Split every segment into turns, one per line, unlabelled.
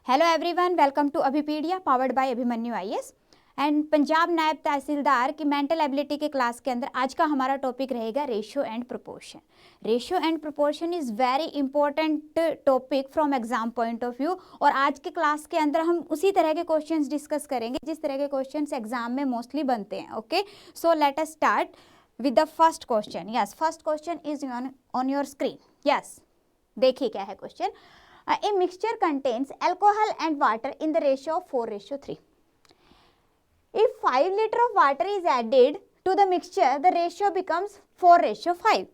Hello everyone, welcome to Abhipedia powered by Abhimanyu IAS and Punjab नायब तहसीलदार की मेंटल एबिलिटी के क्लास के अंदर आज का हमारा टॉपिक रहेगा ratio and proportion. Ratio and proportion is very important topic from exam point of view और आज के क्लास के अंदर हम उसी तरह के क्वेश्चंस डिस्कस करेंगे जिस तरह के क्वेश्चंस एग्जाम में मोस्टली बनते हैं। Okay, so let us start with the first question. Yes, first question is on your screen. Yes, देखिए क्या है question. A mixture contains alcohol and water in the ratio of 4:3. If 5 liters of water is added to the mixture, the ratio becomes 4:5.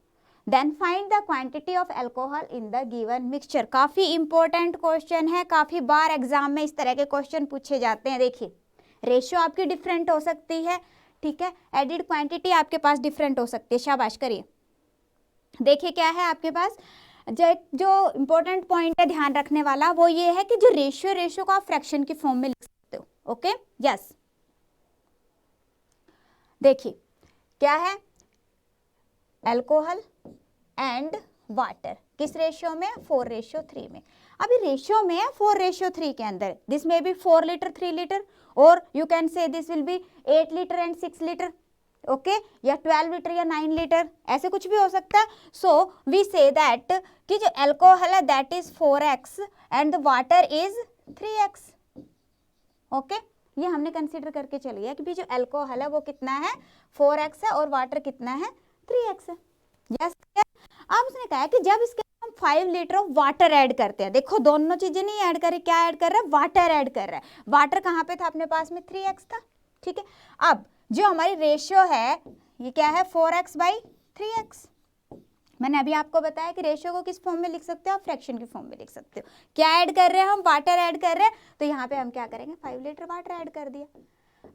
Then find the quantity of alcohol in the given mixture. काफ़ी important question है, काफ़ी बार exam में इस तरह के question पूछे जाते हैं। देखिए, रेशियो आपकी डिफरेंट हो सकती है, ठीक है, एडिड क्वांटिटी आपके पास डिफरेंट हो सकती है। शाबाश करिए। देखिए क्या है आपके पास, जो इम्पोर्टेंट पॉइंट है ध्यान रखने वाला वो ये है कि जो रेशियो को आप फ्रैक्शन की फॉर्म में लिख सकते हो। ओके, यस, देखिए क्या है, अल्कोहल एंड वाटर किस रेशियो में, 4:3 में। अभी रेशियो में है 4:3 के अंदर, दिस में बी 4 लीटर 3 लीटर और you can say this will B 8 litre and 6 litre. Okay, या 12 लीटर या 9 लीटर, ऐसे कुछ भी हो सकता है। सो वी से दैट कि जो अल्कोहल है that is 4x and the water is 3x। Okay, ये हमने कंसीडर करके चलिए कि भी जो अल्कोहल है वो कितना है, 4x है और वाटर कितना है, 3x है। यस, अब उसने कहा कि जब इसके हम 5 लीटर ऑफ वाटर ऐड करते हैं, देखो दोनों चीजें नहीं ऐड कर रहे, क्या ऐड कर रहा है, वाटर ऐड कर रहा है। वाटर कहाँ पे था अपने पास में, 3x था, ठीक है। अब जो हमारी रेशियो है ये क्या है, 4x/3x। मैंने अभी आपको बताया कि रेशियो को किस फॉर्म में लिख सकते हो, आप फ्रैक्शन की फॉर्म में लिख सकते हो। क्या ऐड कर रहे हैं हम, वाटर ऐड कर रहे हैं, तो यहाँ पे हम क्या करेंगे, 5 लीटर वाटर ऐड कर दिया।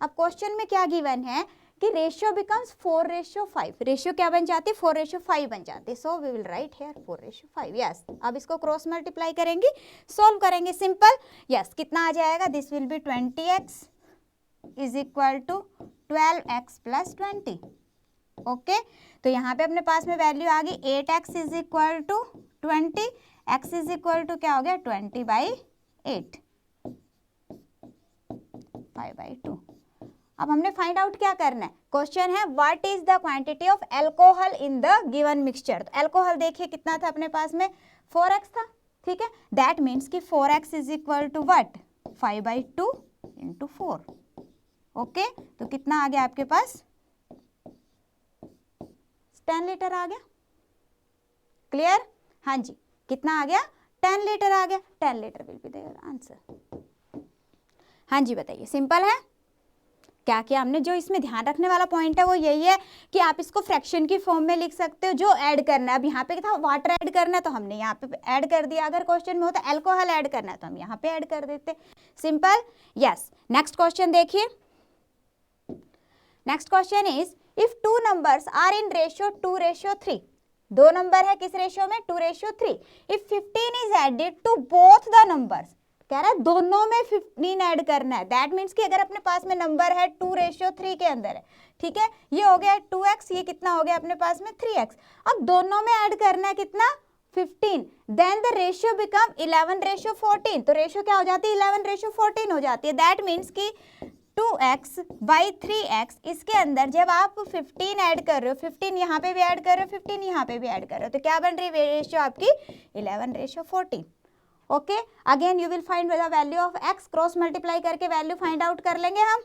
अब क्वेश्चन में क्या गिवन है कि रेशियो बिकम्स 4:5। रेशियो क्या बन जाती है, 4:5 बन जाती है। So we will write here 4:5। Yes, अब इसको क्रॉस मल्टीप्लाई करेंगे, सोल्व करेंगे, सिंपल। यस, कितना आ जाएगा, this will be 20x is equal to 12x + 20। Okay, तो यहाँ पे अपने पास में वैल्यू आ गई 8x is equal to 20, x is equal to क्या हो गया, 20/8, 5/2। अब हमने फाइंड आउट क्या करना है, क्वेश्चन है what is the quantity of alcohol in the given mixture. तो अल्कोहल देखिए कितना था अपने पास में, 4x था, ठीक है। दैट मीन्स कि 4x is equal to what, 5/2 × 4। Okay, तो कितना आ गया आपके पास, 10 लीटर आ गया। क्लियर, हाँ जी, कितना आ गया, 10 लीटर आ गया। 10 litre will be their answer. हाँ जी, बताइए, सिंपल है। क्या किया हमने, जो इसमें ध्यान रखने वाला पॉइंट है वो यही है कि आप इसको फ्रैक्शन की फॉर्म में लिख सकते हो, जो ऐड करना है। अब यहाँ पे था वाटर ऐड करना है तो हमने यहाँ पे ऐड कर दिया, अगर क्वेश्चन में होता अल्कोहल ऐड करना है तो हम यहाँ पे ऐड कर देते, सिंपल। यस, नेक्स्ट क्वेश्चन देखिए। Next question is if 2 numbers are in ratio 2:3। दो नंबर है किस रेशियो में, 2:3। If 15 is added to both the numbers, कह रहा है दोनों में 15 ऐड करना है। दैट मीन्स कि अगर अपने पास में नंबर है 2:3 के अंदर है, ठीक है, ये हो गया 2x, ये कितना हो गया अपने पास में 3x। अब दोनों में ऐड करना है कितना, 15। Then the ratio become 11:14। तो रेशियो क्या हो जाती है, 11:14 हो जाती है। दैट मीन्स कि 2x/3x, इसके अंदर जब आप 15 ऐड कर रहे हो, 15 यहाँ पे भी ऐड कर रहे हो, 15 यहाँ पे भी ऐड कर रहे हो, तो क्या बन रही है रेशियो आपकी, 11:14। Okay, again you will find the value of x, cross multiply करके वैल्यू फाइंड आउट कर लेंगे हम,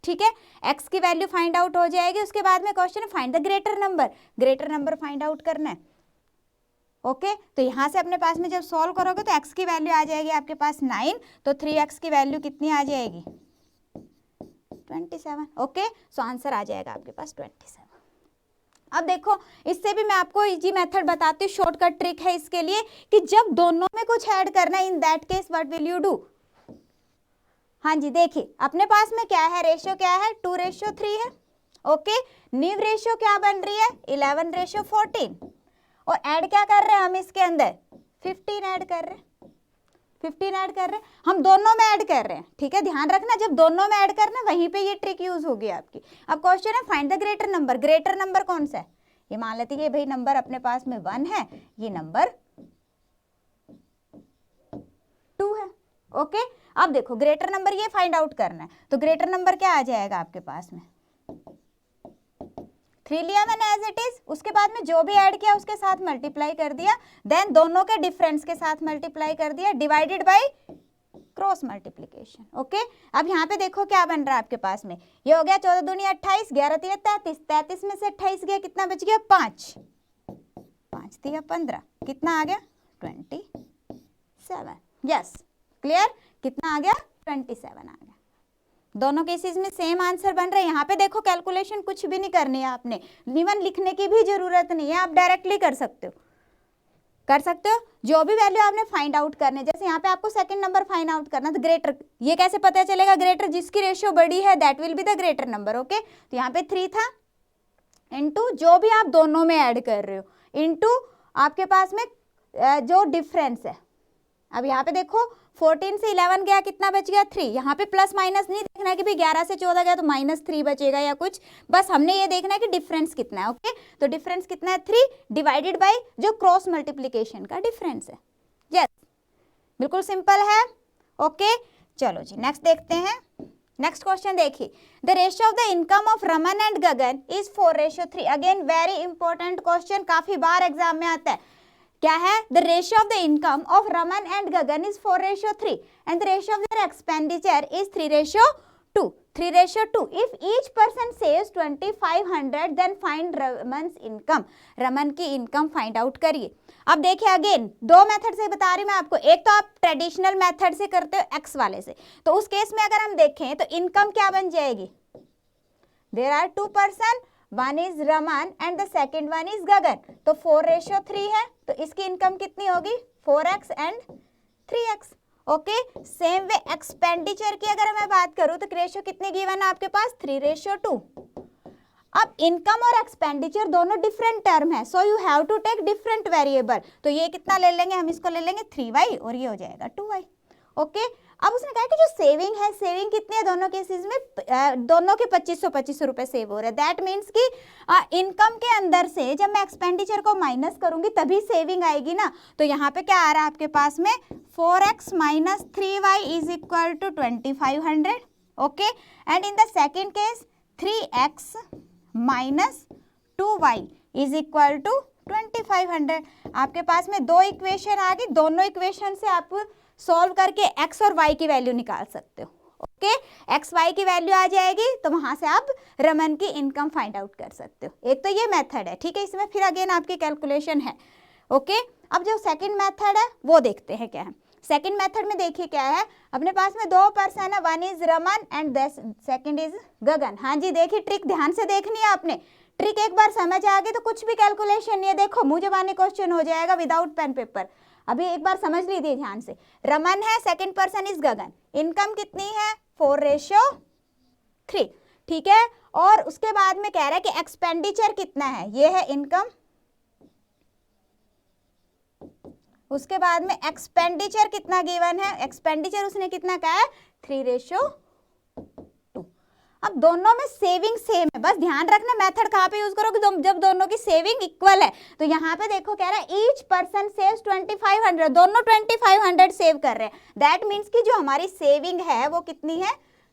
ठीक है। x की वैल्यू फाइंड आउट हो जाएगी, उसके बाद में क्वेश्चन है find the greater number, greater number find out करना है। ओके, तो यहाँ से अपने पास में जब सॉल्व करोगे तो x की वैल्यू आ जाएगी आपके पास 9, तो 3x की वैल्यू कितनी आ जाएगी, 27। ओके, सो आंसर आ जाएगा आपके पास 27। अब देखो, इससे भी मैं आपको इजी मेथड बताती हूँ, शॉर्टकट ट्रिक है इसके लिए कि जब दोनों में कुछ ऐड करना है, in that case what will you do. हाँ जी, देखिए अपने पास में क्या है, रेशियो क्या है, 2:3 है। ओके, न्यू रेशियो क्या बन रही है, 11:14, और ऐड क्या कर रहे हैं हम इसके अंदर, 15 ऐड कर रहे हैं, 15 ऐड कर रहे हैं, हम दोनों में ऐड कर रहे हैं, ठीक है। ध्यान रखना, जब दोनों में ऐड करना वहीं पे ये ट्रिक यूज होगी आपकी। अब क्वेश्चन है find the greater number, greater number कौन सा है, ये मान लेते हैं भाई नंबर अपने पास में 1 है, ये नंबर 2 है। ओके अब देखो ग्रेटर नंबर ये फाइंड आउट करना है, तो ग्रेटर नंबर क्या आ जाएगा आपके पास में 3 लिया मैंने एज इट इज, उसके बाद में जो भी ऐड किया उसके साथ मल्टीप्लाई कर दिया, देन दोनों के डिफरेंस के साथ मल्टीप्लाई कर दिया, divided by cross multiplication. Okay अब यहाँ पे देखो क्या बन रहा है आपके पास में, ये हो गया 14 दूनी 28, 11 तिया 33, 33 में से 28 गया, कितना बच गया 5, 5 तिया 15, कितना आ गया 27। यस क्लियर, कितना आ गया 27 आ गया। दोनों केसेस में सेम आंसर बन रहे हैं। यहाँ पे देखो कैलकुलेशन कुछ भी नहीं करनी है आपने, इवन लिखने की भी जरूरत नहीं है, आप डायरेक्टली कर सकते हो, कर सकते हो। जो भी वैल्यू आपने फाइंड आउट करने, जैसे यहाँ पे आपको सेकंड नंबर फाइंड आउट करना, तो ग्रेटर, ये कैसे पता चलेगा ग्रेटर, जिसकी रेशियो बड़ी है that will be the greater number. Okay तो यहाँ पे 3 था, इनटू जो भी आप दोनों में ऐड कर रहे हो, इनटू आपके पास में जो डिफरेंस है। अब यहाँ पे देखो 14 से 11 गया, कितना बच गया 3, यहाँ पे प्लस माइनस नहीं देखना है कि भाई 11 से 14 गया तो -3 बचेगा या कुछ, बस हमने ये देखना है कि डिफरेंस कितना है। ओके तो डिफरेंस कितना है 3 डिवाइडेड बाय जो क्रॉस मल्टीप्लीकेशन का डिफरेंस है। यस बिल्कुल सिंपल है। ओके चलो जी नेक्स्ट देखते हैं। नेक्स्ट क्वेश्चन देखिए, the ratio of the income of Raman and Gagan is 4:3। Again very important question, काफी बार एग्जाम में आता है। क्या है, the ratio of the income of Raman and Gagan is 4:3 and the ratio of their expenditure is 3:2। 3:2 if each person saves 2500 then find Raman's income. Raman की income find out करिए। अब देखिए अगेन दो मेथड से बता रही हूँ मैं आपको, एक तो आप ट्रेडिशनल मेथड से करते हो एक्स वाले से, तो उस केस में अगर हम देखें तो इनकम क्या बन जाएगी, there are 2 person, one is Raman and the second one is Gagan, तो 4:3 है, तो इसकी इनकम कितनी होगी 4x and 3x। Okay same way expenditure की अगर मैं बात करूं तो रेशियो कितने गिवन है आपके पास 3:2। अब इनकम और एक्सपेंडिचर दोनों डिफरेंट टर्म है, so you have to take different variable. तो ये कितना ले लेंगे, हम इसको ले लेंगे 3y और ये हो जाएगा 2y। ओके अब उसने कहा कि जो सेविंग है, सेविंग कितनी है दोनों केसेस में, दोनों के 2500 रुपए सेव हो रहे हैं। दैट मीन्स कि इनकम के अंदर से जब मैं एक्सपेंडिचर को माइनस करूंगी तभी सेविंग आएगी ना। तो यहाँ पे क्या आ रहा है आपके पास में 4x minus 3y is equal to 2500। Okay and in the second case 3x minus 2y is equal to 2500। आपके पास में दो इक्वेशन आ गई, दोनों इक्वेशन से आप सॉल्व करके x और y की वैल्यू निकाल सकते हो। ओके x y की वैल्यू आ जाएगी तो वहां से आप रमन की इनकम फाइंड आउट कर सकते हो। एक तो ये मेथड है, ठीक है, इसमें फिर अगेन आपकी कैलकुलेशन है। ओके अब जो सेकंड मेथड है वो देखते हैं क्या है। सेकंड मेथड में देखिए क्या है, अपने पास में 2 पर्सन है, one is Raman and second is Gagan. हाँ जी देखिए ट्रिक ध्यान से देखनी है आपने, ट्रिक एक बार समझ आ गई तो कुछ भी कैलकुलेशन नहीं है, देखो मुंह जबानी क्वेश्चन हो जाएगा विदाउट पेन पेपर। अभी एक बार समझ लीजिए ध्यान से, रमन है, second person is Gagan, income कितनी है 4:3, ठीक है, और उसके बाद में कह रहा है कि एक्सपेंडिचर कितना है, ये है इनकम, उसके बाद में एक्सपेंडिचर कितना गिवन है, एक्सपेंडिचर उसने कितना कहा है 3:2। अब दोनों में सेविंग सेम है, बस ध्यान रखना मेथड कहाँ पे यूज करोगे, जब दोनों की सेविंग इक्वल है। तो यहाँ पे देखो कह रहा है ईच पर्सन सेव्स 2500, दोनों 2500 सेव कर रहे हैं। दैट मीन्स कि जो हमारी सेविंग है वो कितनी है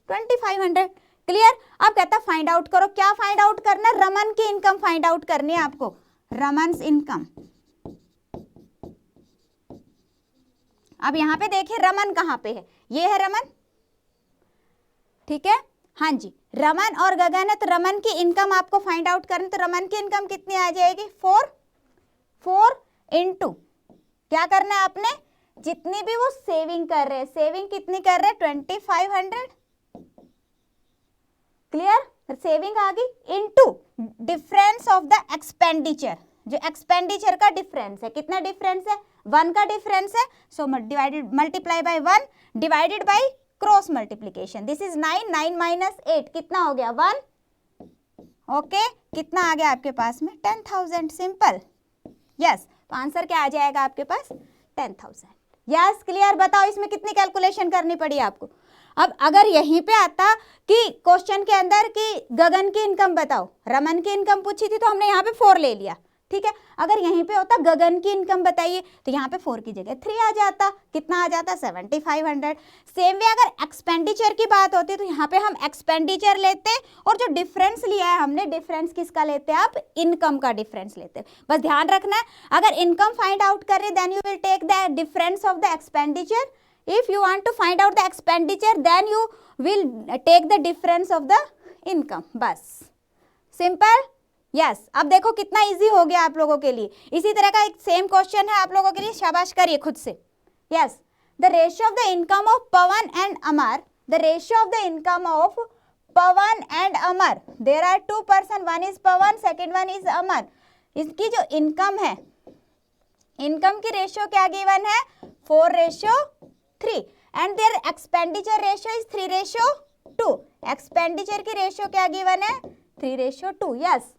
2500। क्लियर। अब कहता है फाइंड आउट करो, क्या फाइंड आउट करना है, रमन की इनकम फाइंड आउट करनी है आपको, रमन्स इनकम। अब यहाँ पे देखिए रमन कहाँ पे है, ये है रमन, ठीक है, हाँ जी रमन और गगन है, तो रमन की इनकम आपको फाइंड आउट करनी, तो रमन की इनकम कितनी आ जाएगी 4 इंटू क्या करना है आपने, जितनी भी वो सेविंग कर रहे हैं, सेविंग कितनी कर रहे हैं 2500। क्लियर, सेविंग आ गई, into difference of the expenditure, जो एक्सपेंडिचर का डिफरेंस है, कितना डिफरेंस है 1 का डिफरेंस है, so divided multiply by 1 divided by cross multiplication, this is 9, 9 minus 8 कितना हो गया 1। ओके कितना आ गया आपके पास में 10,000, सिंपल। यस तो आंसर क्या आ जाएगा आपके पास 10,000। Yes clear. बताओ इसमें कितनी कैलकुलेशन करनी पड़ी आपको। अब अगर यहीं पे आता कि क्वेश्चन के अंदर कि गगन की इनकम बताओ, रमन की इनकम पूछी थी तो हमने यहाँ पे 4 ले लिया, ठीक है। अगर यहीं पे होता गगन की इनकम बताइए तो यहाँ पे 4 की जगह 3 आ जाता, कितना आ जाता 7500। सेम वे अगर एक्सपेंडिचर की बात होती तो यहाँ पे हम एक्सपेंडिचर लेते और जो डिफरेंस लिया है हमने, डिफरेंस किसका लेते हैं आप, इनकम का डिफरेंस लेते हैं। बस ध्यान रखना है, अगर इनकम फाइंड आउट कर रहे then you will take the difference of the expenditure. If you want to find out the expenditure, then you will take the difference of the income. बस सिंपल, यस। अब देखो कितना easy हो गया आप लोगों के लिए। इसी तरह का एक सेम क्वेश्चन है आप लोगों के लिए, शाबाश करिए खुद से। Yes, the ratio of the income of Pawan and Amar, the ratio of the income of Pawan and Amar, there are 2 person, one is Pawan, second one is Amar. इसकी जो इनकम है, इनकम की रेशियो क्या गिवन है, 4:3 and their expenditure ratio is 3:2। Expenditure की ratio क्या given है, 3:2। Yes,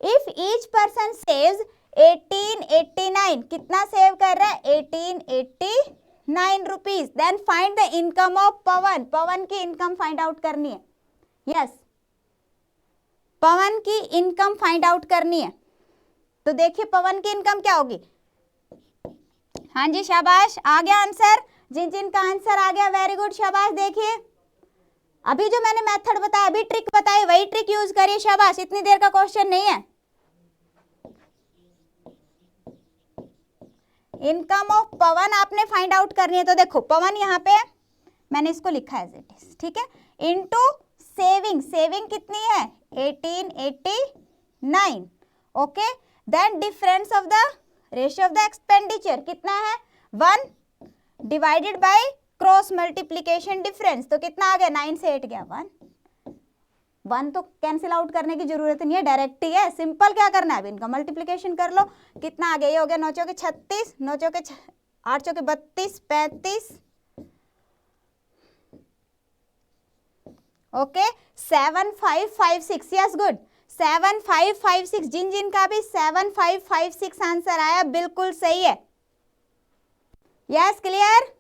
if each person saves 1889, कितना सेव कर रहा है, 1889 rupees, then find the income of Pawan, Pawan की इनकम फाइंड आउट करनी है। यस, पवन की इनकम फाइंड आउट करनी है। तो देखिए पवन की इनकम क्या होगी। हाँ जी शाबाश, आ गया आंसर, जिन जिन का आंसर आ गया वेरी गुड, शाबाश। देखिए अभी जो मैंने मेथड बताया, अभी ट्रिक बताई, वही ट्रिक यूज करिए, शाबाश। इतनी देर का क्वेश्चन नहीं है। इनकम ऑफ पवन आपने फाइंड आउट करनी है। तो देखो पवन यहाँ पे मैंने इसको लिखा है एज इट इज, ठीक है, इनटू सेविंग, सेविंग कितनी है 1889, okay. Then difference of the ratio of the expenditure कितना है 1 divided by cross multiplication difference, तो कितना आ गया 9 से 8 गया 1 तो कैंसिल आउट करने की जरूरत नहीं है, डायरेक्ट ही है, सिंपल। क्या करना है, अब इनका मल्टीप्लीकेशन कर लो, कितना आ गया, ये हो गया 9 चौके 36, 9 चौके 8 चौके 32, 35, ओके 7556। यस गुड, 7556, जिन जिन का भी 7556 आंसर आया बिल्कुल सही है। Yes clear,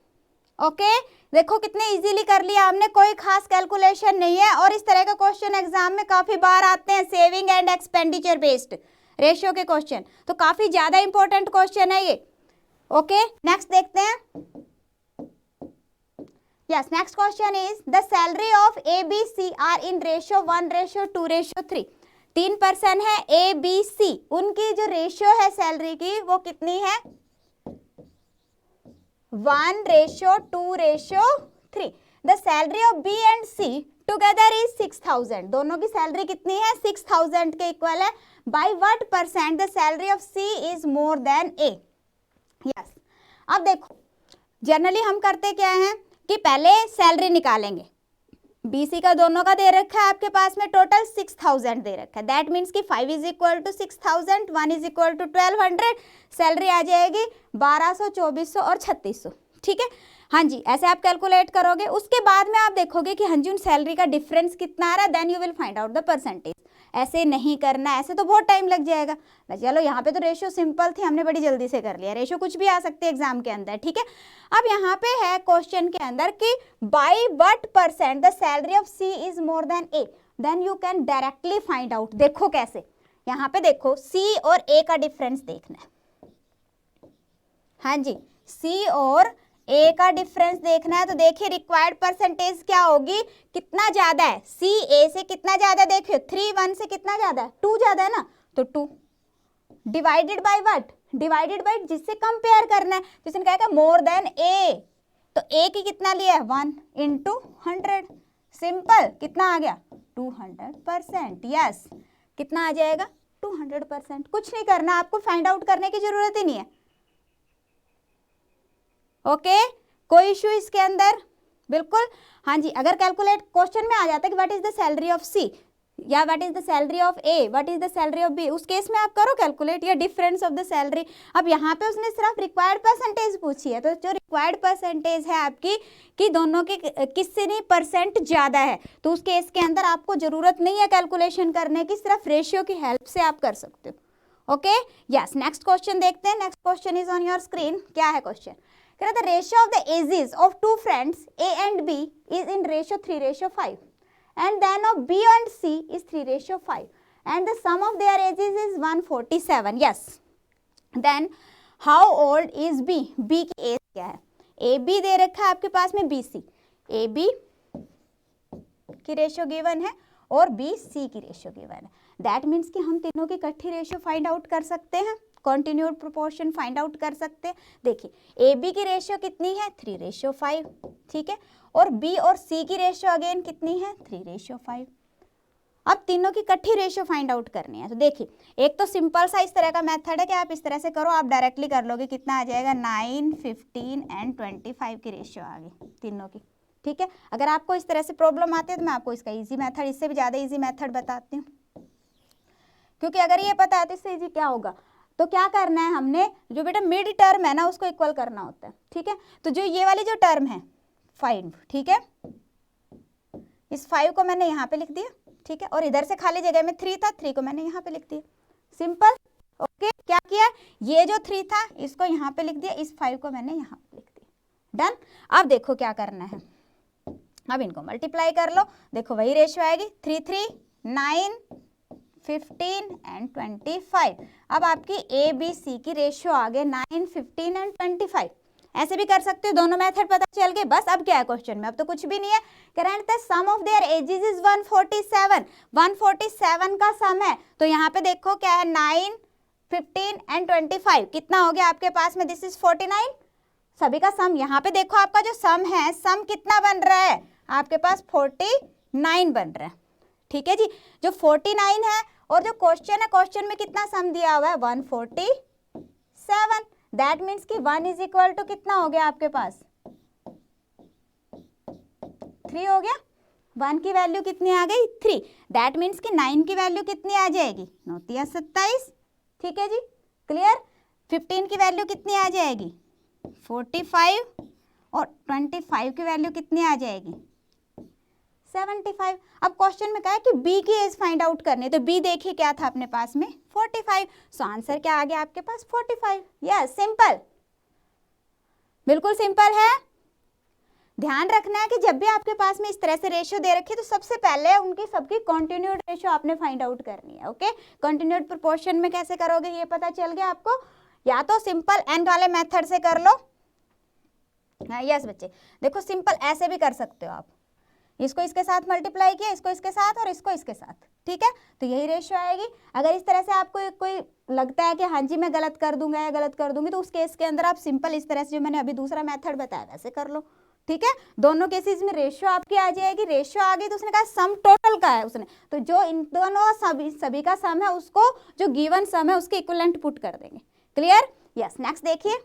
okay. देखो कितने इजीली कर लिया हमने, कोई खास कैलकुलेशन नहीं है। और इस तरह का क्वेश्चन एग्जाम में काफी बार आते हैं, saving and expenditure based ratio के क्वेश्चन, तो काफी ज्यादा इंपॉर्टेंट क्वेश्चन है ये, ओके। नेक्स्ट देखते हैं। Yes, next question is the salary of A B C are in ratio 1:2:3। 3 person है ए बी सी, उनकी जो रेशियो है सैलरी की वो कितनी है 1:2:3। The salary of B and C together is 6000, दोनों की सैलरी कितनी है 6000 के इक्वल है। By what percent the salary of C is more than A. Yes, अब देखो जनरली हम करते क्या हैं कि पहले सैलरी निकालेंगे, बीसी का दोनों का दे रखा है आपके पास में, टोटल 6000 दे रखा है, दैट मीन्स कि 5 is equal to 6000, 1 is equal to 1200, salary आ जाएगी 1200, 2400 और 3600, ठीक है। हाँ जी, ऐसे आप कैलकुलेट करोगे। उसके बाद में आप देखोगे कि हाँ जी उन सैलरी का डिफरेंस कितना आ रहा है, then you will find out the percentage. ऐसे नहीं करना, ऐसे तो बहुत टाइम लग जाएगा। चलो यहाँ पे तो रेशियो सिंपल थी, हमने बड़ी जल्दी से कर लिया। रेशियो कुछ भी आ सकते हैं एग्जाम के अंदर, ठीक है। अब यहाँ पे है क्वेश्चन के अंदर कि by what percent the salary of C is more than A, then you can directly find out. देखो कैसे, यहाँ पे देखो सी और ए का डिफरेंस देखना है। हाँ जी, सी और ए का डिफरेंस देखना है। तो देखिए रिक्वायर्ड परसेंटेज क्या होगी, कितना ज्यादा है सी ए से, कितना ज्यादा, देखिए 3 1 से कितना ज्यादा है 2 ज्यादा है ना, तो 2 divided by what, divided by जिससे कंपेयर करना है, तो इसने कहा मोर देन ए, तो ए की कितना लिया है 1 × 100, सिंपल। कितना आ गया 200%। यस, कितना आ जाएगा 200%। कुछ नहीं करना, आपको फाइंड आउट करने की जरूरत ही नहीं है, ओके कोई इश्यू इसके अंदर, बिल्कुल। हाँ जी, अगर कैलकुलेट क्वेश्चन में आ जाता है कि what is the salary of C या what is the salary of A, what is the salary of B, उस केस में आप करो कैलकुलेट, या डिफरेंस ऑफ द सैलरी। अब यहाँ पे उसने सिर्फ रिक्वायर्ड परसेंटेज पूछी है, तो जो रिक्वायर्ड परसेंटेज है आपकी कि दोनों के किससे नहीं परसेंट ज्यादा है, तो उस केस के अंदर आपको जरूरत नहीं है कैलकुलेशन करने की, सिर्फ रेशियो की हेल्प से आप कर सकते हो, ओके। यस, नेक्स्ट क्वेश्चन देखते हैं। Next question is on your screen. क्या है question, the ratio of the ages of 2 friends A and B is in ratio 3:5, and then of B and C is 3:5, and the sum of their ages is 147. Yes. Then how old is B? B की as क्या है? A B दे रखा है आपके पास में, B C, A B की ratio given है और बी सी की रेशियो गिवन है। दैट मीन्स कि हम तीनों की इकट्ठी रेशियो फाइंड आउट कर सकते हैं, कॉन्टिन्यूड प्रोपोर्शन फाइंड आउट कर सकते हैं। देखिए ए बी की रेशियो कितनी है? 3:5, ठीक है, और बी और सी की रेशियो अगेन कितनी है? 3:5। अब तीनों की इकट्ठी रेशियो फाइंड आउट करनी है। तो देखिए एक तो सिंपल सा इस तरह का मेथड है कि आप इस तरह से करो, आप डायरेक्टली कर लोगे, कितना आ जाएगा? 9, 15 एंड 25 की रेशियो आ गई तीनों की, ठीक है। अगर आपको इस तरह से प्रॉब्लम आती है तो मैं आपको इसका इजी मेथड, इससे भी ज़्यादा इजी मेथड बताती हूँ, क्योंकि अगर ये पता है तो इससे इजी क्या होगा। तो क्या करना है हमने, जो बेटा मिड टर्म है ना उसको इक्वल करना होता है, ठीक है। तो जो ये वाली जो टर्म है 5, ठीक है, इस 5 को मैंने यहाँ पे लिख दिया, ठीक है, और इधर से खाली जगह में 3 था, 3 को मैंने यहाँ पे लिख दिया, सिंपल। ओके, क्या किया, ये जो 3 था इसको यहाँ पे लिख दिया, इस 5 को मैंने यहाँ पे लिख दिया, डन। अब देखो क्या करना है, अब इनको मल्टीप्लाई कर लो, देखो वही रेशियो आएगी, 3, 3, 9, 15 एंड 25। अब आपकी ए बी सी की रेशियो आ गए 9, 15 एंड 25। ऐसे भी कर सकते हो, दोनों मेथड पता चल गए। बस अब क्या है क्वेश्चन में, अब तो कुछ भी नहीं है, current the sum of their ages is 147। 147 का सम है, तो यहाँ पे देखो क्या है, 9, 15 एंड 25, कितना हो गया आपके पास में? This is 49। सभी का सम यहाँ पे देखो, आपका जो सम है, सम कितना बन रहा है आपके पास? 49 बन रहा है, ठीक है जी। जो 49 है और जो क्वेश्चन है, क्वेश्चन में कितना सम दिया हुआ है? 147। दैट मीन्स कि 1 इज इक्वल टू कितना हो गया आपके पास? 3 हो गया। 1 की वैल्यू कितनी आ गई? 3। दैट मीन्स कि 9 की वैल्यू कितनी आ जाएगी? 9 या 27, ठीक है जी, क्लियर। 15 की वैल्यू कितनी आ जाएगी? 45, और 25 की वैल्यू कितनी आ जाएगी? 75। अब क्वेश्चन में कहा है कि बी की एज फाइंड आउट करनी है, तो बी देखिए क्या था अपने पास में? 45। सो आंसर क्या आ गया आपके पास? 45। यस, सिंपल, बिल्कुल सिंपल है। ध्यान रखना है कि जब भी आपके पास में इस तरह से रेशियो दे रखी है तो सबसे पहले उनकी सबकी कॉन्टिन्यूड रेशियो आपने फाइंड आउट करनी है। ओके, कॉन्टिन्यूड प्रोपोर्शन में कैसे करोगे ये पता चल गया आपको, या तो सिंपल एंड वाले मेथड से कर लो। यस बच्चे, देखो सिंपल ऐसे भी कर सकते हो आप, इसको इसके साथ मल्टीप्लाई किया, इसको इसके साथ और इसको इसके साथ, ठीक है, तो यही रेशियो आएगी। अगर इस तरह से आपको कोई लगता है कि हाँ जी मैं गलत कर दूंगा या गलत कर दूंगी, तो उस केस के अंदर आप सिंपल इस तरह से जो मैंने अभी दूसरा मेथड बताया वैसे कर लो, ठीक है। दोनों केसेस में रेशियो आपकी आ जाएगी, रेशियो आ गई तो उसने कहा सम टोटल का है उसने, तो जो इन दोनों सभी का सम है उसको जो गिवन सम है उसके इक्विवेलेंट पुट कर देंगे। क्लियर? यस, नेक्स्ट देखिए,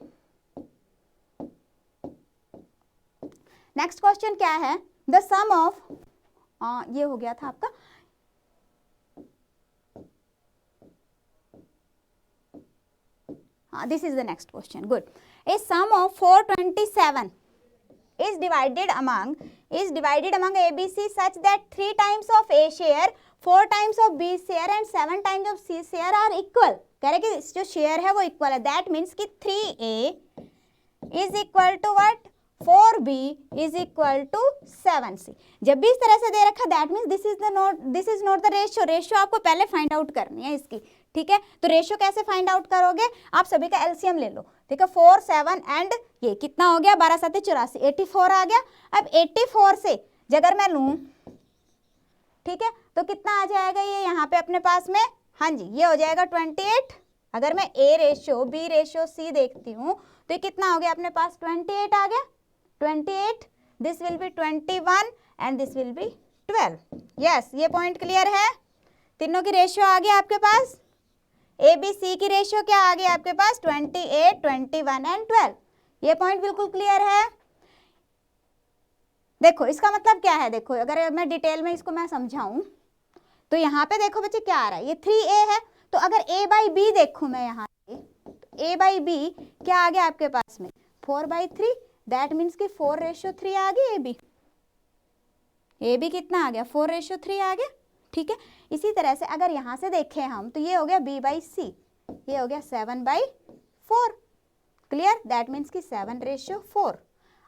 नेक्स्ट क्वेश्चन क्या है, द सम ऑफ, ये हो गया था आपका, this is the next question, good. A sum of 427 is divided among ABC such that 3 times of A share, 4 times of B share and 7 times of C share are equal। कह रहे कि जो share है वो equal है, that means कि 3A is equal to what? 4B is equal to 7C। जब भी इस तरह से दे रखा that means this is not the ratio. Ratio आपको पहले फाइंड आउट करनी है इसकी, ठीक है। तो रेशियो कैसे फाइंड आउट करोगे, आप सभी का एलसीएम ले लो, ठीक है। 4, 7 एंड ये कितना हो गया? 12 7 84, 84 आ गया। अब 84 से अगर मैं लूँ, ठीक है, तो कितना आ जाएगा ये यहाँ पे अपने पास में? हाँ जी, ये हो जाएगा 28। अगर मैं A ratio B ratio C देखती हूँ तो ये कितना हो गया अपने पास? 28 आ गया। 28, this will B 21 and this will B 12। Yes, ये पॉइंट क्लियर है। तीनों की रेशियो आ गया आपके पास। ए बी सी की रेशियो क्या आ गई आपके पास? 28, 21 एंड 12। ये पॉइंट बिल्कुल क्लियर है। देखो इसका मतलब क्या है, देखो अगर मैं डिटेल में इसको मैं समझाऊं तो यहाँ पे देखो बच्चे क्या आ रहा है, ये 3A है, तो अगर A बाई बी देखूं मैं यहाँ पे, तो A बाई बी क्या आ गया आपके पास में? 4/3। दैट मीन्स कि 4:3 आ गई ए बी कितना आ गया? 4:3 आ गया, ठीक है। इसी तरह से अगर यहाँ से देखें हम तो ये हो गया B बाई सी, ये हो गया 7/4। क्लियर? दैट मीन्स कि 7:4।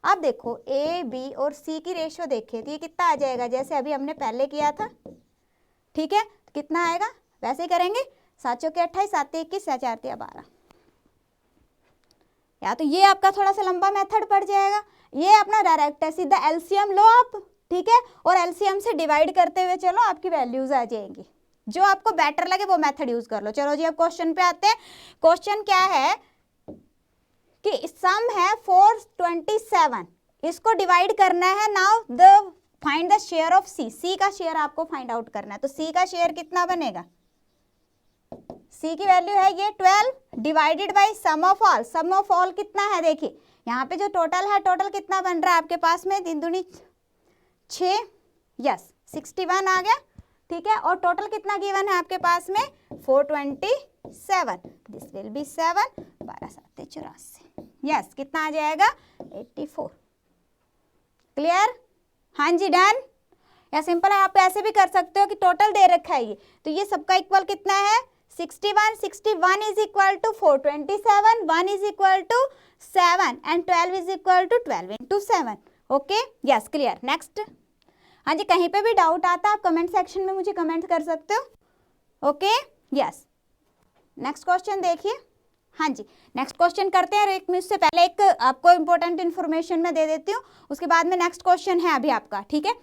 अब देखो ए बी और सी की रेशियो देखें तो ये कितना आ जाएगा, जैसे अभी हमने पहले किया था, ठीक है। तो कितना आएगा? वैसे ही करेंगे, 7 चौके 28, 7 तिया 21, 4 4 तिया 12। या तो ये आपका थोड़ा सा लंबा मेथड पड़ जाएगा, ये अपना डायरेक्ट है, सीधा एलसीएम लो आप, ठीक है, और एलसीएम से डिवाइड करते हुए चलो, आपकी वैल्यूज आ जाएंगी। जो आपको बेटर लगे वो मेथड यूज कर लो। चलो जी अब क्वेश्चन पे आते हैं। क्वेश्चन क्या है कि सम है 427, इसको डिवाइड करना है। Now the find the share of C, C का शेयर आपको फाइंड आउट करना है। तो सी का शेयर कितना बनेगा, सी की वैल्यू है ये 12 divided by sum of all. Sum of all कितना है, देखिए यहाँ पे जो टोटल है, टोटल कितना बन रहा है आपके पास में, 3 दूनी 6, यस 61 आ गया, ठीक है। और टोटल कितना गिवन है आपके पास में, 427, दिस विल बी 7, 12 7 84, यस कितना आ जाएगा, 84। क्लियर, हाँ जी डन। या सिंपल है, आप ऐसे भी कर सकते हो कि टोटल दे रखा है ये, तो ये सबका इक्वल कितना है, 61, 61 is equal to 427, 1 is equal to 7 and 12 is equal to 12 into 7। Okay, yes clear. Next, हाँ जी कहीं पे भी डाउट आता है आप कमेंट सेक्शन में मुझे कमेंट कर सकते हो। ओके, यस नेक्स्ट क्वेश्चन देखिए। हाँ जी नेक्स्ट क्वेश्चन करते हैं। एक उससे पहले एक आपको इंपॉर्टेंट इन्फॉर्मेशन मैं दे देती हूँ, उसके बाद में नेक्स्ट क्वेश्चन है अभी आपका, ठीक है।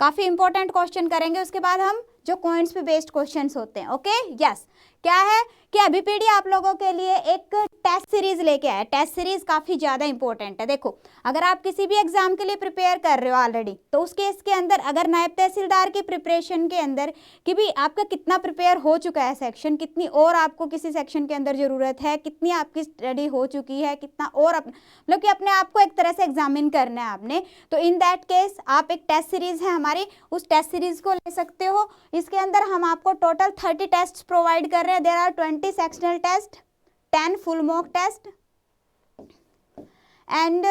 काफी इंपॉर्टेंट क्वेश्चन करेंगे, उसके बाद हम जो पॉइंट्स पे बेस्ड क्वेश्चंस होते हैं। ओके, यस क्या है कि अभी पीडी आप लोगों के लिए एक टेस्ट सीरीज लेके आया। टेस्ट सीरीज काफी ज्यादा इंपॉर्टेंट है। देखो अगर आप किसी भी एग्जाम के लिए प्रिपेयर कर रहे हो ऑलरेडी, तो उस केस के अंदर अगर नायब तहसीलदार की प्रिपरेशन के अंदर कि भी आपका कितना प्रिपेयर हो चुका है सेक्शन, कितनी और आपको किसी सेक्शन के अंदर जरूरत है, कितनी आपकी स्टडी हो चुकी है, कितना और मतलब कि अपने आप को एक तरह से एग्जामिन करना है आपने, तो इन दैट केस आप एक टेस्ट सीरीज है हमारी, उस टेस्ट सीरीज को ले सकते हो। इसके अंदर हम आपको टोटल 30 टेस्ट प्रोवाइड कर रहे हैं। There are 20 sectional test, 10 full mock test and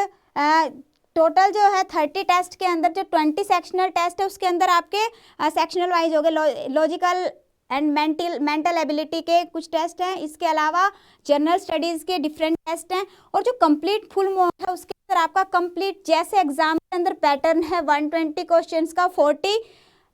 total जो है 30 टेस्ट के अंदर जो 20 सेक्शनल टेस्ट है उसके अंदर आपके सेक्शनल वाइज हो गए, लॉजिकल एंड मेंटल एबिलिटी के कुछ टेस्ट हैं। इसके अलावा जनरल स्टडीज के डिफरेंट टेस्ट हैं, और जो कंप्लीट फुल मॉक है उसके अंदर आपका कंप्लीट जैसे एग्जाम के अंदर पैटर्न है 120 क्वेश्चंस का, 40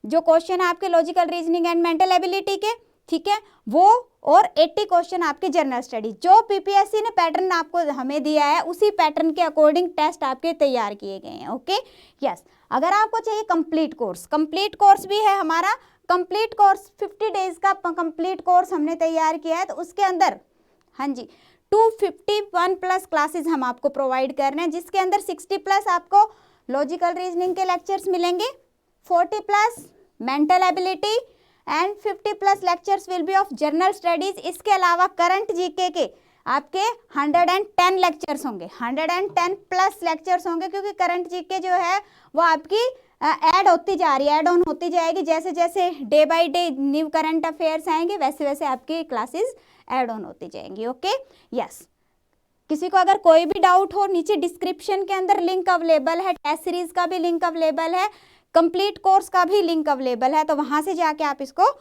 जो क्वेश्चन है आपके logical reasoning and mental ability के, ठीक है वो, और 80 क्वेश्चन आपके जनरल स्टडी। जो पीपीएससी ने पैटर्न आपको हमें दिया है उसी पैटर्न के अकॉर्डिंग टेस्ट आपके तैयार किए गए हैं। ओके, यस अगर आपको चाहिए कंप्लीट कोर्स भी है हमारा। कंप्लीट कोर्स 50 डेज का कंप्लीट कोर्स हमने तैयार किया है, तो उसके अंदर हाँ जी 251 प्लस क्लासेस हम आपको प्रोवाइड कर रहे हैं, जिसके अंदर 60 प्लस आपको लॉजिकल रीजनिंग के लेक्चर्स मिलेंगे, 40 plus mental ability and 50 plus lectures will be of general studies. इसके अलावा करंट जीके के आपके 110 लेक्चर्स होंगे, 110 प्लस लेक्चर्स होंगे, क्योंकि करंट जीके जो है वो आपकी ऐड होती जा रही है, ऐड ऑन होती जाएगी। जैसे जैसे day by day new current affairs आएंगे वैसे वैसे आपकी क्लासेस ऐड ऑन होती जाएंगी। ओके, यस किसी को अगर कोई भी डाउट हो, नीचे डिस्क्रिप्शन के अंदर लिंक अवेलेबल है, टेस्ट सीरीज का भी लिंक अवेलेबल है, कंप्लीट कोर्स का भी लिंक अवेलेबल है, तो वहां से जाके आप इसको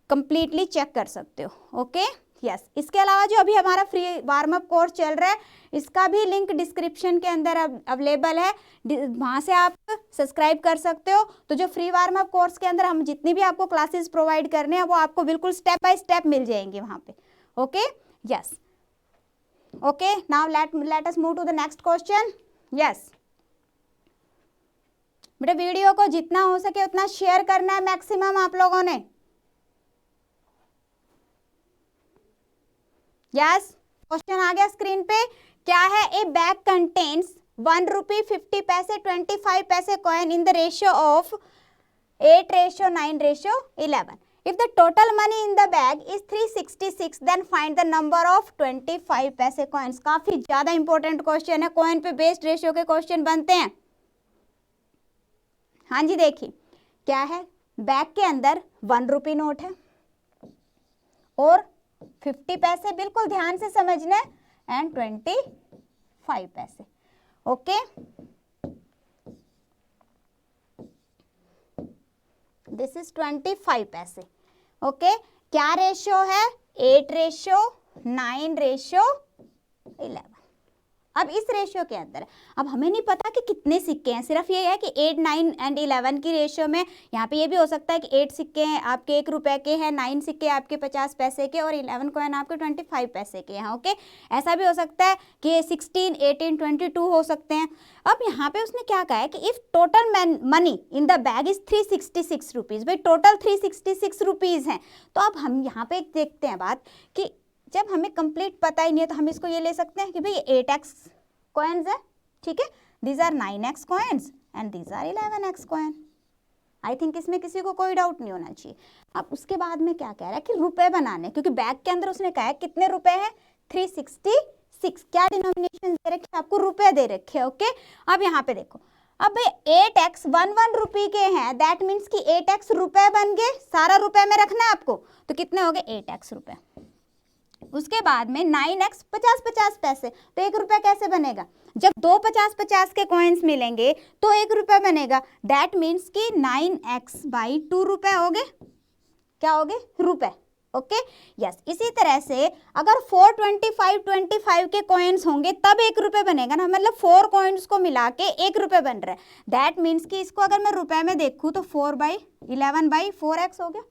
कंप्लीटली चेक कर सकते हो। ओके, यस इसके अलावा जो अभी हमारा फ्री वार्म अप कोर्स चल रहा है इसका भी लिंक डिस्क्रिप्शन के अंदर अवेलेबल है, वहाँ से आप सब्सक्राइब कर सकते हो। तो जो फ्री वार्म अप कोर्स के अंदर हम जितनी भी आपको क्लासेस प्रोवाइड करने हैं वो आपको बिल्कुल स्टेप बाय स्टेप मिल जाएंगे वहाँ पे। Okay, yes okay, now let us move to the next question. Yes बेटा वीडियो को जितना हो सके उतना शेयर करना है मैक्सिमम आप लोगों ने। यस क्वेश्चन आ गया स्क्रीन पे, क्या है, ए बैग कंटेन्स 1 रुपी 50 पैसे 25 पैसे coin in the ratio of 8:9:11। If the total money in the bag is 366, then find the number of 25 पैसे कॉइन्स। काफी ज्यादा इंपॉर्टेंट क्वेश्चन है, कॉइन पे बेस्ड रेशियो के क्वेश्चन बनते हैं। हाँ जी देखिए क्या है, बैग के अंदर 1 रुपी नोट है और 50 पैसे, बिल्कुल ध्यान से समझना है, एंड 25 पैसे। ओके, दिस इज 25 पैसे। ओके, क्या रेशियो है, 8:9:11। अब इस रेशियो के अंदर अब हमें नहीं पता कि कितने सिक्के हैं, सिर्फ ये है कि 8, 9 एंड 11 की रेशियो में। यहाँ पे ये भी हो सकता है कि 8 सिक्के हैं आपके 1 रुपए के हैं, 9 सिक्के आपके 50 पैसे के और 11 कॉइन आपके 25 पैसे के हैं। ओके, ऐसा भी हो सकता है कि 16, 18, 22 हो सकते हैं। अब यहाँ पे उसने क्या कहा है कि if total money in the bag is 366 rupees, भाई टोटल 366 रुपीज़ हैं। तो अब हम यहाँ पे देखते हैं बात कि जब हमें कंप्लीट पता ही नहीं है तो हम इसको ये ले सकते हैं कि भाई 8x कॉइन्स है, ठीक है, these are 9x coins and these are 11x coin. I think इसमें किसी को कोई डाउट नहीं होना चाहिए। अब उसके बाद में क्या कह रहा है कि रुपए बनाने, क्योंकि बैग के अंदर उसने कहा है कितने रुपए हैं 366, क्या डिनोमिनेशन दे रखे आपको, रुपए दे रखे। ओके, अब यहाँ पे देखो, अब 8x 1 रुपये के हैं, दैट मीन्स कि 8x रुपए बन गए, सारा रुपए में रखना है आपको, तो कितने हो गए 8x रुपए। उसके बाद में 9x 50 पैसे, तो 1 रुपया कैसे बनेगा, जब दो 50 के कॉइन्स मिलेंगे तो 1 रुपया बनेगा, दैट मीन्स कि 9x बाई 2 रुपए हो गए, क्या हो गए रुपए। ओके यस, इसी तरह से अगर 425 के कॉइन्स होंगे तब 1 रुपये बनेगा ना, मतलब 4 कॉइन्स को मिला के 1 रुपये बन रहा है, दैट मीन्स कि इसको अगर मैं रुपए में देखूँ तो 4/11/4x हो गया।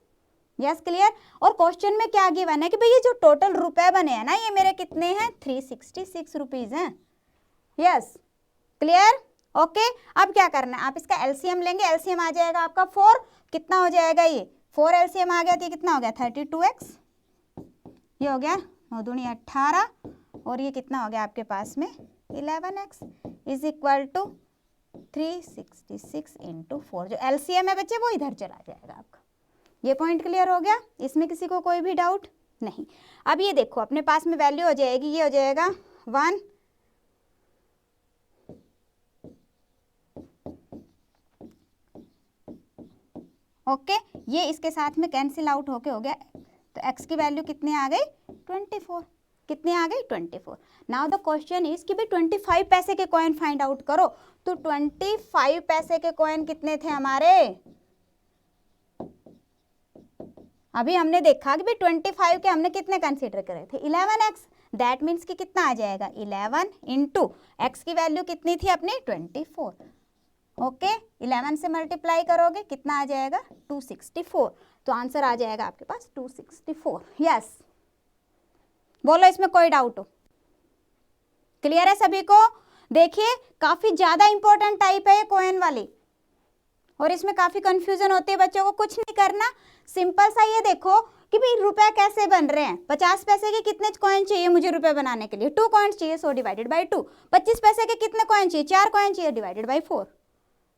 Yes clear. और क्वेश्चन में क्या गिवन है कि भाई ये जो टोटल रुपए बने हैं ना, ये मेरे कितने हैं 366 रुपीज हैं। Yes clear. ओके, अब क्या करना है, आप इसका एलसीएम लेंगे, एलसीएम आ जाएगा आपका 4, कितना हो जाएगा ये 4 एलसीएम आ गया तो ये कितना हो गया 32x, ये हो गया 9 दूनी 18 और ये कितना हो गया आपके पास में 11x is equal to 366 into 4। जो एलसीएम है बच्चे वो इधर चला जाएगा आपका। ये पॉइंट क्लियर हो गया, इसमें किसी को कोई भी डाउट नहीं। अब ये देखो अपने पास में वैल्यू हो जाएगी, ये हो जाएगा 1, ओके ये इसके साथ में कैंसिल आउट होके हो गया, तो x की वैल्यू कितनी आ गई 24, कितनी आ गई 24। नाउ द क्वेश्चन इज कि भाई 25 पैसे के कॉइन फाइंड आउट करो, तो 25 पैसे के कॉइन कितने थे हमारे, अभी हमने देखा कि भाई 25 के हमने कितने कंसीडर करे थे 11x, दैट मीन्स कि कितना आ जाएगा 11 इंटू एक्स की वैल्यू कितनी थी अपनी 24। ओके 11 से मल्टीप्लाई करोगे कितना आ जाएगा 264, तो आंसर आ जाएगा आपके पास 264। यस बोलो इसमें कोई डाउट हो, क्लियर है सभी को। देखिए काफी ज्यादा इंपॉर्टेंट टाइप है ये कॉइन वाली, और इसमें काफी कंफ्यूजन होती है बच्चों को। कुछ नहीं करना, सिंपल सा ये देखो कि भाई रुपए कैसे बन रहे हैं, 50 पैसे के कितने कॉइन चाहिए मुझे रुपए बनाने के लिए, 2 कॉइन्स चाहिए, सो डिवाइडेड बाई 2। 25 पैसे के कितने कॉइन चाहिए, 4 कॉइन चाहिए, divided by 4।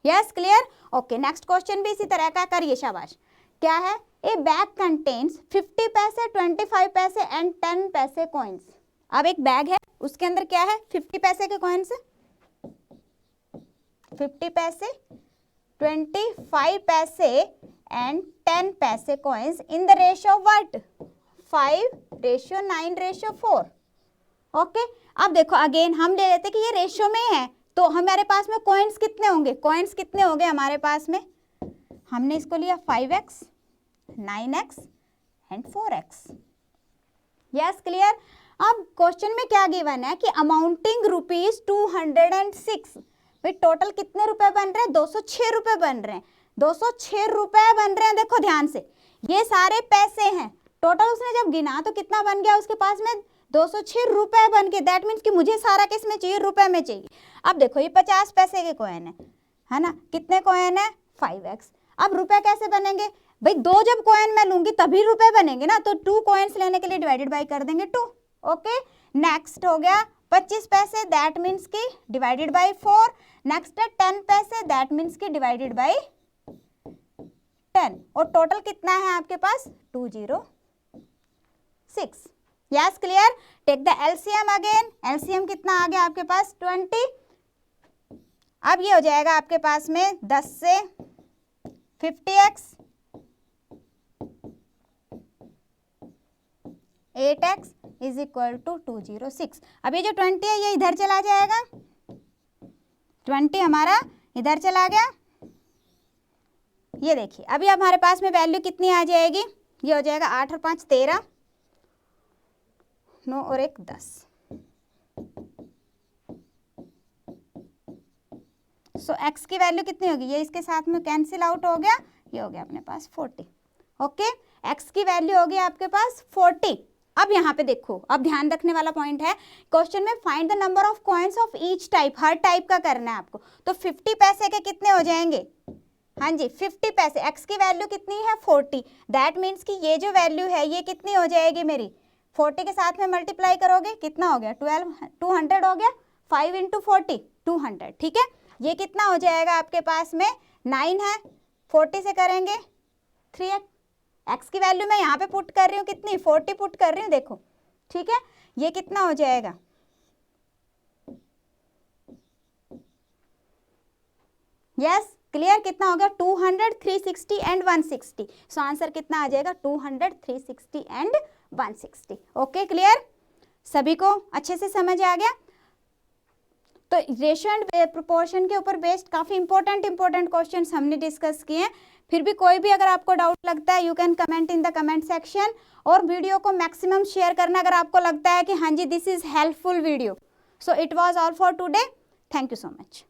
Yes clear. Okay next question भी इसी तरह का करिए, शाबाश। क्या है, ए बैग कंटेन्स 50 पैसे 25 पैसे एंड 10 पैसे कॉइन्स। अब एक बैग है उसके अंदर क्या है 50 पैसे के कॉइन्स, 50 पैसे 25 पैसे एंड 10 पैसे coins in the ratio what 5:9:4। Okay अब देखो अगेन हम ले लेते कि ये रेशियो में है, तो हमारे पास में कॉइन्स कितने होंगे, कॉइन्स कितने होंगे हमारे पास में, हमने इसको लिया 5x 9x and 4x। Yes clear. अब क्वेश्चन में क्या गिवन है कि अमाउंटिंग रुपीज 206, भाई टोटल कितने रुपए बन रहे हैं 206 रुपए बन रहे हैं, 206 रुपए बन रहे हैं। देखो ध्यान से ये सारे पैसे हैं, टोटल उसने जब गिना तो कितना बन गया उसके पास में 206 रुपए बन के, दैट मीन्स कि मुझे सारा किस में चाहिए रुपए में चाहिए। अब देखो ये 50 पैसे के कॉइन है ना, कितने कॉइन है 5x। अब रुपए कैसे बनेंगे भाई, 2 जब कॉइन मैं लूंगी तभी रुपए बनेंगे ना, तो 2 कॉइन्स लेने के लिए डिवाइडेड बाई कर देंगे 2। ओके नेक्स्ट हो गया 25 पैसे, दैट मीन्स की डिवाइडेड बाई 4। नेक्स्ट है 10 पैसे, दैट मीन्स की डिवाइडेड बाई 10, और टोटल कितना है आपके पास 206। Yes clear. Take the LCM again, LCM कितना आ गया आपके पास 20। अब ये हो जाएगा आपके पास में 10 से 50x 8x is equal to 206। अब ये जो 20 है ये इधर चला जाएगा, 20 हमारा इधर चला गया। ये देखिए अभी हमारे पास में वैल्यू कितनी आ जाएगी, ये हो जाएगा 8 और 5 13, 9 और 1 10। सो x की वैल्यू कितनी होगी, ये इसके साथ में कैंसिल आउट हो गया, ये हो गया अपने पास 40। ओके, x की वैल्यू होगी आपके पास 40। अब यहाँ पे देखो, अब ध्यान रखने वाला पॉइंट है, क्वेश्चन में find the number of coins of each type, her type का करना है आपको। तो 50 पैसे के कितने हो जाएंगे, हाँ जी 50 पैसे, x की वैल्यू कितनी है 40, दैट मीन्स कि ये जो वैल्यू है ये कितनी हो जाएगी मेरी, 40 के साथ में मल्टीप्लाई करोगे कितना हो गया 200 हो गया, 5 इंटू 40 200, ठीक है। ये कितना हो जाएगा आपके पास में 9 है, 40 से करेंगे 3x, x की वैल्यू मैं यहाँ पे पुट कर रही हूँ कितनी 40 पुट कर रही हूँ, देखो ठीक है। ये कितना हो जाएगा, यस क्लियर, कितना हो गया 200, 360 एंड 160। सो आंसर कितना आ जाएगा 200, 360 एंड 160। ओके क्लियर, सभी को अच्छे से समझ आ गया। तो रेशियो एंड प्रोपोर्शन के ऊपर बेस्ड काफ़ी इंपॉर्टेंट क्वेश्चंस हमने डिस्कस किए हैं। फिर भी कोई भी अगर आपको डाउट लगता है, you can comment in the comment section, और वीडियो को मैक्सिमम शेयर करना अगर आपको लगता है कि हाँ जी this is helpful video. So it was all for today, thank you so much.